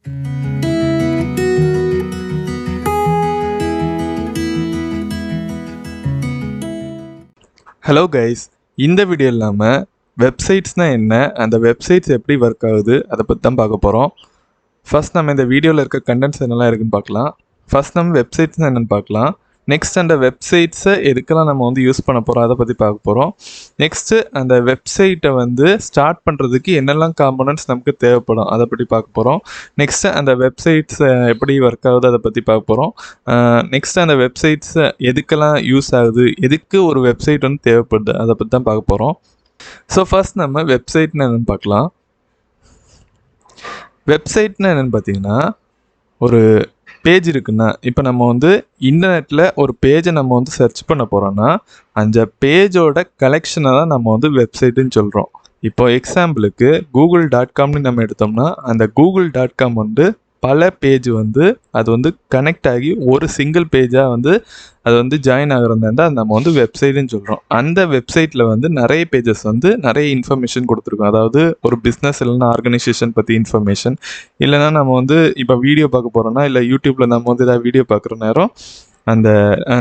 Hello guys, இந்த video இல்லாமல் வெப்சைட்ஸ்னால் என்ன, அந்த வெப்சைட்ஸ் எப்படி ஒர்க் ஆகுது அதை பற்றி தான் பார்க்க போகிறோம். ஃபர்ஸ்ட் நம்ம இந்த வீடியோவில் இருக்க கண்டென்ட்ஸ் என்னெல்லாம் இருக்குன்னு பார்க்கலாம். ஃபர்ஸ்ட் நம்ம வெப்சைட்ஸ்னால் என்னென்னு பார்க்கலாம். நெக்ஸ்ட் அந்த வெப்சைட்ஸை எதுக்கெல்லாம் நம்ம வந்து யூஸ் பண்ண போகிறோம் அதை பற்றி பார்க்க போகிறோம். நெக்ஸ்ட்டு அந்த வெப்சைட்டை வந்து ஸ்டார்ட் பண்ணுறதுக்கு என்னெல்லாம் காம்போனன்ட்ஸ் நமக்கு தேவைப்படும் அதை பற்றி பார்க்க போகிறோம். நெக்ஸ்ட்டு அந்த வெப்சைட்ஸ் எப்படி ஒர்க் ஆகுது அதை பற்றி பார்க்க போகிறோம். நெக்ஸ்ட் அந்த வெப்சைட்ஸை எதுக்கெல்லாம் யூஸ் ஆகுது, எதுக்கு ஒரு வெப்சைட் வந்து தேவைப்படுது அதை பற்றி தான் பார்க்க போகிறோம். ஸோ ஃபர்ஸ்ட் நம்ம வெப்சைட்னு என்னென்னு பார்க்கலாம். வெப்சைட்னா என்னென்னு பார்த்தீங்கன்னா, ஒரு பேஜ் இருக்குன்னா, இப்போ நம்ம வந்து இன்டர்நெட்டில் ஒரு பேஜை நம்ம வந்து சர்ச் பண்ண போகிறோன்னா அந்த பேஜோட கலெக்ஷனை தான் நம்ம வந்து வெப்சைட்டுன்னு சொல்கிறோம். இப்போ எக்ஸாம்பிளுக்கு google.comனு நம்ம எடுத்தோம்னா அந்த google.com வந்து பல பேஜ் வந்து அது வந்து கனெக்ட் ஆகி ஒரு சிங்கிள் பேஜாக வந்து அது வந்து ஜாயின் ஆகிறதா அது நம்ம வந்து வெப்சைட்டுன்னு சொல்கிறோம். அந்த வெப்சைட்டில் வந்து நிறைய பேஜஸ் வந்து நிறைய இன்ஃபர்மேஷன் கொடுத்துருக்கோம். அதாவது ஒரு பிஸ்னஸ் இல்லைன்னா ஆர்கனைசேஷன் பற்றி இன்ஃபர்மேஷன், இல்லைனா நம்ம வந்து இப்போ வீடியோ பார்க்க போகிறோன்னா இல்லை யூடியூப்பில் நம்ம வந்து ஏதாவது வீடியோ பார்க்குற நேரம் அந்த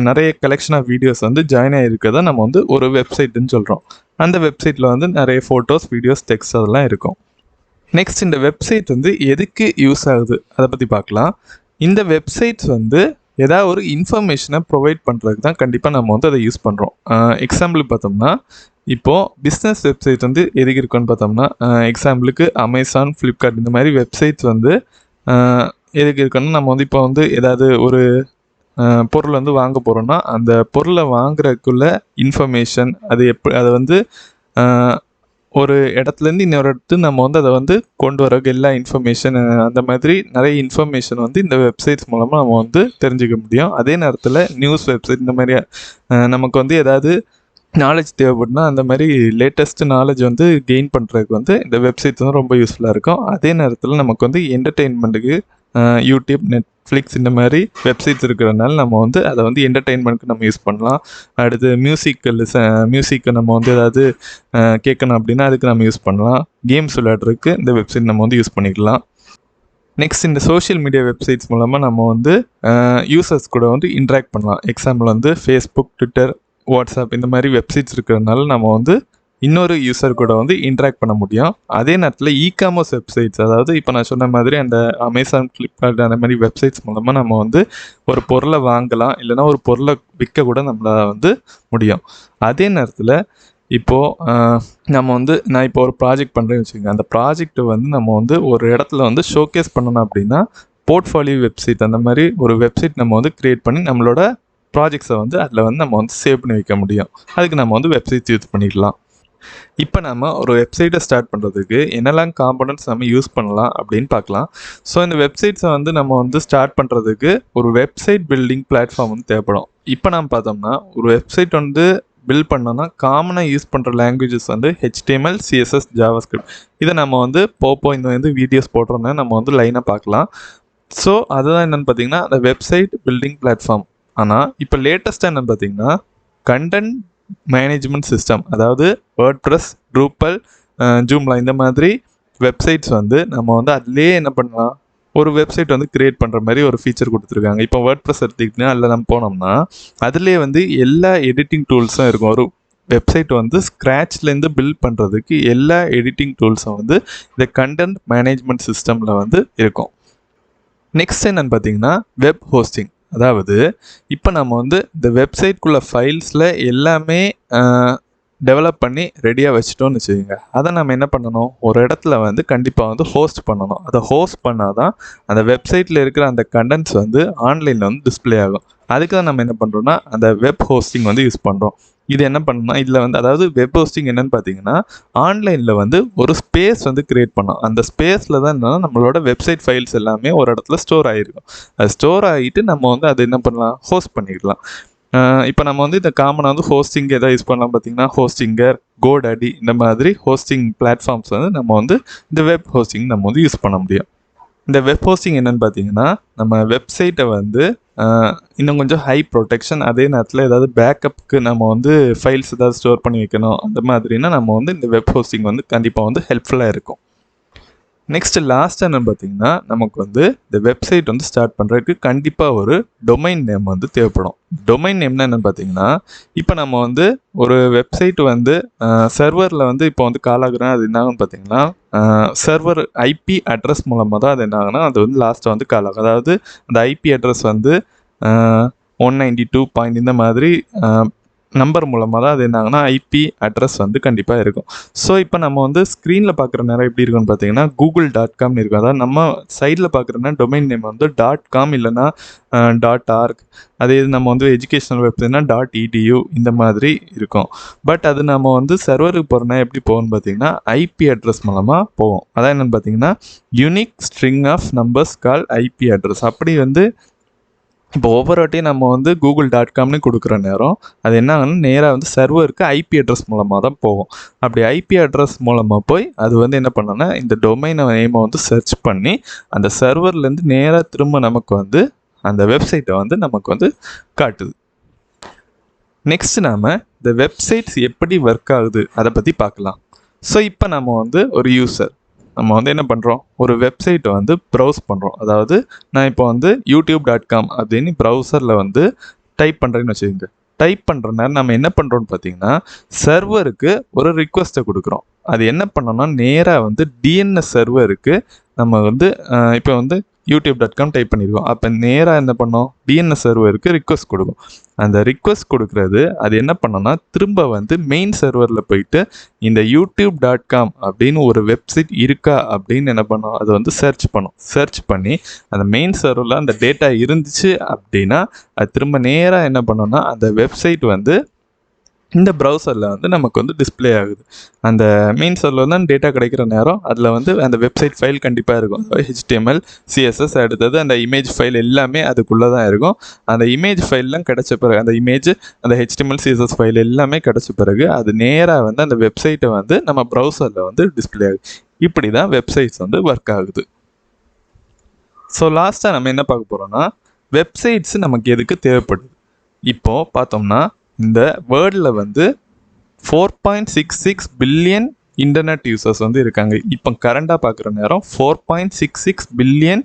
நிறைய கலெக்ஷன் ஆஃப் வீடியோஸ் வந்து ஜாயின் ஆகிருக்கிறத நம்ம வந்து ஒரு வெப்சைட்டுன்னு சொல்கிறோம். அந்த வெப்சைட்டில் வந்து நிறைய ஃபோட்டோஸ், வீடியோஸ், டெக்ஸ்ட் அதெல்லாம் இருக்கும். நெக்ஸ்ட் இந்த வெப்சைட் வந்து எதுக்கு யூஸ் ஆகுது அதை பற்றி பார்க்கலாம். இந்த வெப்சைட்ஸ் வந்து ஏதாவது ஒரு இன்ஃபர்மேஷனை ப்ரொவைட் பண்ணுறதுக்கு தான் கண்டிப்பாக நம்ம வந்து அதை யூஸ் பண்ணுறோம். எக்ஸாம்பிள் பார்த்தோம்னா இப்போது பிஸ்னஸ் வெப்சைட் வந்து எதுக்கு இருக்குன்னு பார்த்தோம்னா, எக்ஸாம்பிளுக்கு அமேசான், ஃப்ளிப்கார்ட் இந்த மாதிரி வெப்சைட்ஸ் வந்து எதுக்கு இருக்குன்னா, நம்ம வந்து இப்போ வந்து ஏதாவது ஒரு பொருள் வந்து வாங்க போகிறோன்னா அந்த பொருளை வாங்குறதுக்குள்ள இன்ஃபர்மேஷன் அது அதை வந்து ஒரு இடத்துலேருந்து இன்னொரு இடத்துக்கு நம்ம வந்து அதை வந்து கொண்டு வரக்கு எல்லா இன்ஃபர்மேஷன் அந்த மாதிரி நிறைய இன்ஃபர்மேஷன் வந்து இந்த வெப்சைட்ஸ் மூலமாக நம்ம வந்து தெரிஞ்சுக்க முடியும். அதே நேரத்தில் நியூஸ் வெப்சைட் இந்த மாதிரி நமக்கு வந்து ஏதாவது நாலேஜ் தேவைப்படுனா அந்த மாதிரி லேட்டஸ்ட் நாலேஜ் வந்து கெயின் பண்ணுறதுக்கு வந்து இந்த வெப்சைட்ஸ் வந்து ரொம்ப யூஸ்ஃபுல்லாக இருக்கும். அதே நேரத்தில் நமக்கு வந்து என்டர்டெயின்மெண்ட்டுக்கு யூடியூப், நெட்ஃப்ளிக்ஸ் இந்த மாதிரி வெப்சைட்ஸ் இருக்கிறதுனால நம்ம வந்து அதை வந்து என்டர்டெயின்மெண்ட்க்கு நம்ம யூஸ் பண்ணலாம். அடுத்து மியூசிக்கை நம்ம வந்து ஏதாவது கேட்கணும் அப்படின்னா அதுக்கு நம்ம யூஸ் பண்ணலாம். கேம்ஸ் விளையாடுறதுக்கு இந்த வெப்சைட் நம்ம வந்து யூஸ் பண்ணிக்கலாம். நெக்ஸ்ட் இந்த சோஷியல் மீடியா வெப்சைட்ஸ் மூலமாக நம்ம வந்து யூசர்ஸ் கூட வந்து இன்ட்ராக்ட் பண்ணலாம். எக்ஸாம்பிள் வந்து ஃபேஸ்புக், ட்விட்டர், வாட்ஸ்அப் இந்த மாதிரி வெப்சைட்ஸ் இருக்கிறதுனால நம்ம வந்து இன்னொரு யூசர் கூட வந்து இன்ட்ராக்ட் பண்ண முடியும். அதே நேரத்தில் இ-காமர்ஸ் வெப்சைட்ஸ், அதாவது இப்போ நான் சொன்ன மாதிரி அந்த அமேசான், ஃப்ளிப்கார்ட் அந்த மாதிரி வெப்சைட்ஸ் மூலமாக நம்ம வந்து ஒரு பொருளை வாங்கலாம், இல்லைனா ஒரு பொருளை விற்க கூட நம்மளால் வந்து முடியும். அதே நேரத்தில் இப்போது நம்ம வந்து நான் இப்போ ஒரு ப்ராஜெக்ட் பண்ணுறேன்னு வச்சுக்கோங்க. அந்த ப்ராஜெக்ட்டை வந்து நம்ம வந்து ஒரு இடத்துல வந்து ஷோகேஸ் பண்ணணும் அப்படின்னா போர்ட்ஃபோலியோ வெப்சைட் அந்த மாதிரி ஒரு வெப்சைட் நம்ம வந்து க்ரியேட் பண்ணி நம்மளோட ப்ராஜெக்ட்ஸை வந்து அதில் வந்து நம்ம வந்து சேவ் பண்ணி வைக்க முடியும். அதுக்கு நம்ம வந்து வெப்சைட்ஸ் யூஸ் பண்ணிக்கலாம். இப்போ நம்ம ஒரு வெப்சைட்டை ஸ்டார்ட் பண்ணுறதுக்கு என்னெல்லாம் காம்போனன்ட்ஸ் நம்ம யூஸ் பண்ணலாம் அப்படின்னு பார்க்கலாம். ஸோ இந்த வெப்சைட்ஸை வந்து நம்ம வந்து ஸ்டார்ட் பண்ணுறதுக்கு ஒரு வெப்சைட் பில்டிங் பிளாட்ஃபார்ம் வந்து தேவைப்படும். இப்போ நம்ம பார்த்தோம்னா ஒரு வெப்சைட் வந்து பில்ட் பண்ணோன்னா காமனாக யூஸ் பண்ணுற லாங்குவேஜஸ் வந்து HTML, CSS, JavaScript. இதை நம்ம வந்து இந்த வந்து வீடியோஸ் போடுறோன்னா நம்ம வந்து லைனாக பார்க்கலாம். ஸோ அதுதான் என்னென்னு பார்த்தீங்கன்னா அந்த வெப்சைட் பில்டிங் பிளாட்ஃபார்ம். ஆனால் இப்போ லேட்டஸ்ட்டாக என்னென்னு பார்த்தீங்கன்னா கண்டென்ட் மேனேஜ்மெண்ட் சிஸ்டம், அதாவது வேர்ட்ப்ரெஸ், ட்ரூப்பல், ஜூம்லா இந்த மாதிரி வெப்சைட்ஸ் வந்து நம்ம வந்து அதுலேயே என்ன பண்ணலாம், ஒரு வெப்சைட் வந்து க்ரியேட் பண்ணுற மாதிரி ஒரு ஃபீச்சர் கொடுத்துருக்காங்க. இப்போ வேர்ட்ப்ரெஸ் எடுத்துக்கிட்டிங்கன்னா அதில் நம்ம போனோம்னா அதுலேயே வந்து எல்லா எடிட்டிங் டூல்ஸும் இருக்கும். ஒரு வெப்சைட் வந்து ஸ்க்ராட்ச்லேருந்து பில்ட் பண்ணுறதுக்கு எல்லா எடிட்டிங் டூல்ஸும் வந்து இந்த கண்டென்ட் மேனேஜ்மெண்ட் சிஸ்டமில் வந்து இருக்கும். நெக்ஸ்ட் என்னென்னு பார்த்தீங்கன்னா வெப் ஹோஸ்டிங். அதாவது இப்போ நம்ம வந்து இந்த வெப்சைட்குள்ளே ஃபைல்ஸில் எல்லாமே டெவலப் பண்ணி ரெடியாக வச்சிட்டோன்னு வச்சுக்கோங்க. அதை நம்ம என்ன பண்ணணும், ஒரு இடத்துல வந்து கண்டிப்பாக வந்து ஹோஸ்ட் பண்ணணும். அதை ஹோஸ்ட் பண்ணால் தான் அந்த வெப்சைட்டில் இருக்கிற அந்த கண்டென்ட்ஸ் வந்து ஆன்லைனில் வந்து டிஸ்பிளே ஆகும். அதுக்கு தான் நம்ம என்ன பண்ணுறோன்னா அந்த வெப் ஹோஸ்டிங் வந்து யூஸ் பண்ணுறோம். இது என்ன பண்ணணும்னா இதில் வந்து அதாவது வெப் ஹோஸ்டிங் என்னென்னு பார்த்தீங்கன்னா ஆன்லைனில் வந்து ஒரு ஸ்பேஸ் வந்து க்ரியேட் பண்ணோம். அந்த ஸ்பேஸில் தான் என்னென்னா நம்மளோட வெப்சைட் ஃபைல்ஸ் எல்லாமே ஒரு இடத்துல ஸ்டோர் ஆகிருக்கும். அது ஸ்டோர் ஆகிட்டு நம்ம வந்து அது என்ன பண்ணலாம், ஹோஸ்ட் பண்ணிக்கலாம். இப்போ நம்ம வந்து இந்த காமனாக வந்து ஹோஸ்டிங் எதாவது யூஸ் பண்ணலாம் பார்த்தீங்கன்னா ஹோஸ்டிங்கர், கோடாடி இந்த மாதிரி ஹோஸ்டிங் பிளாட்ஃபார்ம்ஸ் வந்து நம்ம வந்து இந்த வெப் ஹோஸ்டிங் நம்ம வந்து யூஸ் பண்ண முடியும். இந்த வெப் ஹோஸ்டிங் என்னென்னு பார்த்தீங்கன்னா நம்ம வெப்சைட்டை வந்து இன்னும் கொஞ்சம் ஹை ப்ரொடெக்ஷன், அதே நேரத்தில் ஏதாவது பேக்கப்புக்கு நம்ம வந்து ஃபைல்ஸ் ஏதாவது ஸ்டோர் பண்ணி வைக்கணும் அந்த மாதிரினா நம்ம வந்து இந்த வெப் ஹோஸ்டிங் வந்து கண்டிப்பாக வந்து ஹெல்ப்ஃபுல்லாக இருக்கும். நெக்ஸ்ட் லாஸ்ட் என்னன்னு பார்த்தீங்கன்னா நமக்கு வந்து இந்த வெப்சைட் வந்து ஸ்டார்ட் பண்ணுறதுக்கு கண்டிப்பாக ஒரு டொமைன் நேம் வந்து தேவைப்படும். டொமைன் நேம்னா என்னென்னு பார்த்தீங்கன்னா, இப்போ நம்ம வந்து ஒரு வெப்சைட் வந்து சர்வரில் வந்து இப்போ வந்து கால் ஆகுறேன், அது என்ன ஆகுன்னு பார்த்தீங்கன்னா சர்வர் ஐபி அட்ரஸ் மூலமாக தான் அது என்ன ஆகுனா அது வந்து லாஸ்ட்டாக வந்து கால் ஆகும். அதாவது அந்த ஐபி அட்ரஸ் வந்து 192. இந்த மாதிரி நம்பர் மூலமாக தான் அது என்ன ஆகுனா ஐபி அட்ரஸ் வந்து கண்டிப்பாக இருக்கும். ஸோ இப்போ நம்ம வந்து ஸ்க்ரீனில் பார்க்குற நேரம் எப்படி இருக்குன்னு பார்த்தீங்கன்னா google.com இருக்கும். அதாவது நம்ம சைடில் பார்க்குறோன்னா டொமைன் நேம் வந்து .com இல்லைனா .org. அதே இது நம்ம வந்து எஜுகேஷனல் வெப்சைட்னா .edu இந்த மாதிரி இருக்கும். பட் அது நம்ம வந்து சர்வருக்கு போகிறோன்னா எப்படி போகும்னு பார்த்தீங்கன்னா ஐபி அட்ரஸ் மூலமாக போகும். அதான் என்னென்னு பார்த்தீங்கன்னா unique string of numbers call IP address. அப்படி வந்து இப்போ ஒவ்வொரு வாட்டியும் நம்ம வந்து google.comனு கொடுக்குற நேரம் அது என்ன ஆகும்னா நேராக வந்து சர்வருக்கு ஐபி அட்ரஸ் மூலமாக தான் போகும். அப்படி ஐபி அட்ரஸ் மூலமாக போய் அது வந்து என்ன பண்ணோன்னா இந்த டொமைன் நேமை வந்து சர்ச் பண்ணி அந்த சர்வர்லேருந்து நேராக திரும்ப நமக்கு வந்து அந்த வெப்சைட்டை வந்து நமக்கு வந்து காட்டுது. நெக்ஸ்ட் நாம் இந்த வெப்சைட்ஸ் எப்படி ஒர்க் ஆகுது அதை பற்றி பார்க்கலாம். ஸோ இப்போ நம்ம வந்து ஒரு யூசர் நம்ம வந்து என்ன பண்ணுறோம், ஒரு வெப்சைட்டை வந்து ப்ரௌஸ் பண்ணுறோம். அதாவது நான் இப்போ வந்து youtube.com அப்படின்னு ப்ரௌசரில் வந்து டைப் பண்ணுறேன்னு வச்சுக்கோங்க. டைப் பண்ணுற நேரம் நம்ம என்ன பண்ணுறோன்னு பார்த்தீங்கன்னா சர்வருக்கு ஒரு ரிக்வெஸ்ட்டை கொடுக்குறோம். அது என்ன பண்ணோம்னா நேராக வந்து டிஎன்எஸ் சர்வருக்கு நம்ம வந்து இப்போ வந்து youtube.com டைப் பண்ணியிருக்கோம். அப்போ நேராக என்ன பண்ணோம் டிஎன்எஸ் சர்வருக்கு ரிக்வெஸ்ட் கொடுக்கும். அந்த ரிக்வெஸ்ட் கொடுக்குறது அது என்ன பண்ணோன்னா திரும்ப வந்து மெயின் சர்வரில் போயிட்டு இந்த youtube.com அப்படின்னு ஒரு வெப்சைட் இருக்கா அப்படின்னு என்ன பண்ணோம் அது வந்து சர்ச் பண்ணும். சர்ச் பண்ணி அந்த மெயின் சர்வரில் அந்த டேட்டா இருந்துச்சு அப்படின்னா அது திரும்ப நேராக என்ன பண்ணோன்னா அந்த வெப்சைட் வந்து இந்த ப்ரௌசரில் வந்து நமக்கு வந்து டிஸ்பிளே ஆகுது. அந்த மெயின் சர்வரில் தான் டேட்டா கிடைக்கிற நேரம் அதில் வந்து அந்த வெப்சைட் ஃபைல் கண்டிப்பாக இருக்கும். HTML CSS அடுத்தது அந்த இமேஜ் ஃபைல் எல்லாமே அதுக்குள்ளே தான் இருக்கும். அந்த இமேஜ் ஃபைல்லாம் கிடச்ச பிறகு அந்த இமேஜ் அந்த HTML CSS ஃபைல் எல்லாமே கிடச்ச பிறகு அது நேராக வந்து அந்த வெப்சைட்டை வந்து நம்ம ப்ரௌசரில் வந்து டிஸ்பிளே ஆகுது. இப்படி தான் வெப்சைட்ஸ் வந்து ஒர்க் ஆகுது. ஸோ லாஸ்ட்டாக நம்ம என்ன பார்க்க போகிறோம்னா வெப்சைட்ஸ் நமக்கு எதுக்கு தேவைப்படுது. இப்போது பார்த்தோம்னா இந்த வேர்ல்டில் வந்து 4.66 பில்லியன் இன்டர்நெட் யூசர்ஸ் வந்து இருக்காங்க. இப்போ கரண்டாக பார்க்குற நேரம் 4.66 பில்லியன்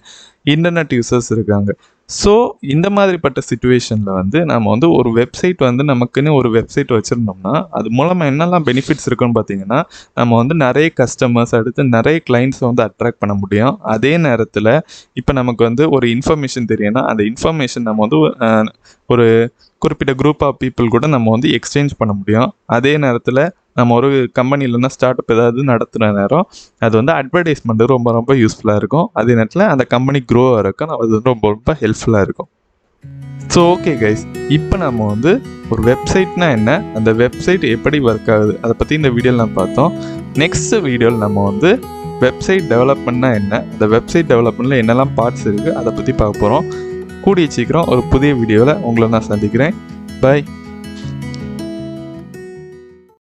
இன்டர்நெட் யூசர்ஸ் இருக்காங்க. ஸோ இந்த மாதிரிப்பட்ட சிச்சுவேஷனில் வந்து நம்ம வந்து ஒரு வெப்சைட் வந்து நமக்குன்னு ஒரு வெப்சைட் வச்சுருந்தோம்னா அது மூலமாக என்னெல்லாம் பெனிஃபிட்ஸ் இருக்குன்னு பார்த்தீங்கன்னா நம்ம வந்து நிறைய கஸ்டமர்ஸ் அடுத்து நிறைய கிளைண்ட்ஸை வந்து அட்ராக்ட் பண்ண முடியும். அதே நேரத்தில் இப்போ நமக்கு வந்து ஒரு இன்ஃபர்மேஷன் தெரியும்னா அந்த இன்ஃபர்மேஷன் நம்ம வந்து ஒரு குறிப்பிட்ட குரூப் ஆஃப் பீப்புள் கூட நம்ம வந்து எக்ஸ்சேஞ்ச் பண்ண முடியும். அதே நேரத்தில் நம்ம ஒரு கம்பெனிலேருந்து ஸ்டார்ட் அப் ஏதாவது நடத்துகிற நேரம் அது வந்து அட்வர்டைஸ்மெண்ட்டு ரொம்ப ரொம்ப யூஸ்ஃபுல்லாக இருக்கும். அதே நேரத்தில் அந்த கம்பெனி க்ரோ ஆகிறதுக்கும் அது ரொம்ப ரொம்ப ஹெல்ப்ஃபுல்லாக இருக்கும். ஸோ ஓகே கைஸ், இப்போ நம்ம வந்து ஒரு வெப்சைட்னா என்ன, அந்த வெப்சைட் எப்படி ஒர்க் ஆகுது அதை பற்றி இந்த வீடியோவில் நம்ம பார்த்தோம். நெக்ஸ்ட் வீடியோவில் நம்ம வந்து வெப்சைட் டெவலப்மெண்ட்னா என்ன, அந்த வெப்சைட் டெவலப்மெண்ட்டில் என்னெல்லாம் பார்ட்ஸ் இருக்குது அதை பற்றி பார்க்க போகிறோம். கூடிய சீக்கிரம் ஒரு புதிய வீடியோவில் உங்களை நான் சந்திக்கிறேன். பை.